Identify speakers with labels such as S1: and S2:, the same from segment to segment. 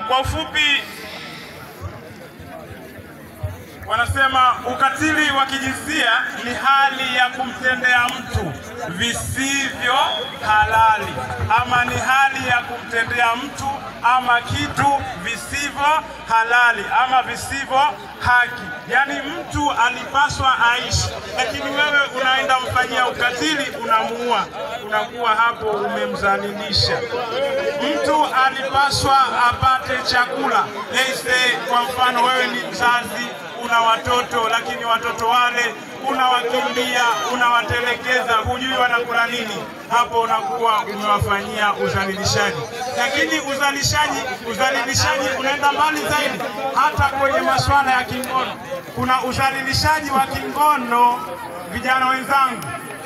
S1: Kwa ufupi wanasema ukatili wa kijinsia ni hali ya kumtendea mtu visivyo halali, ama ni hali ya kumtendea mtu ama kitu visivyo halali ama visivyo haki. Yani mtu alipaswa aishi, lakini wewe unaenda mfanyia ukatili, unamuua, unakuwa hapo umemzalilisha. Mtu alipaswa apate chakula. Kwa mfano wewe ni mzazi, una watoto, lakini watoto wale unawakimbia, unawatelekeza, hujui wanakula nini. Hapo unakuwa umewafanyia uzalilishaji. Lakini uzalilishaji unaenda mbali zaidi, hata kwenye masuala ya kingono. Kuna uzalilishaji wa kingono, vijana wenzangu,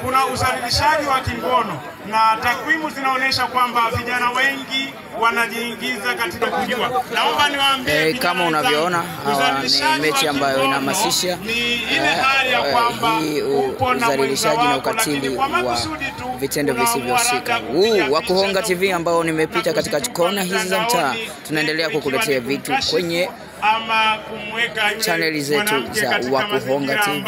S1: kuna uzalilishaji wa kingono, na takwimu zinaonyesha kwamba vijana wengi wanajiingiza katika kujua. Naomba niwaambie
S2: kama unavyoona ni mechi ambayo inahamasisha hii uzalilishaji na ukatili wa vitendo visivyohusika. Wa Kuhonga TV ambao nimepita katika kona hizi za mtaa, tunaendelea kukuletea vitu kwenye chaneli zetu za Wa Kuhonga TV.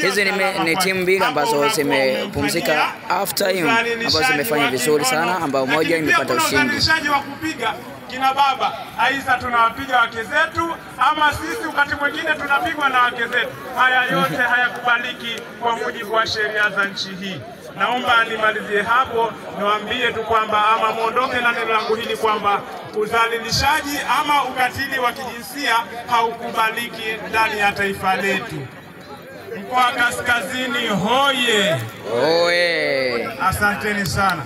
S2: Hizi ni timu mbili ambazo zimepumzika half time, ambazo zimefanya vizuri sana, ambao moja imepata ushindi.
S1: Wa kupiga kina baba, aidha tunawapiga wake zetu, ama sisi wakati mwingine tunapigwa na wake zetu. Haya yote hayakubaliki kwa mujibu wa sheria za nchi hii. Naomba nimalizie hapo, niwaambie tu kwamba ama muondoke na neno langu hili kwamba uzalilishaji ama ukatili wa kijinsia haukubaliki ndani ya taifa letu. Mkoa Kaskazini hoye!
S2: Oye!
S1: Asanteni sana.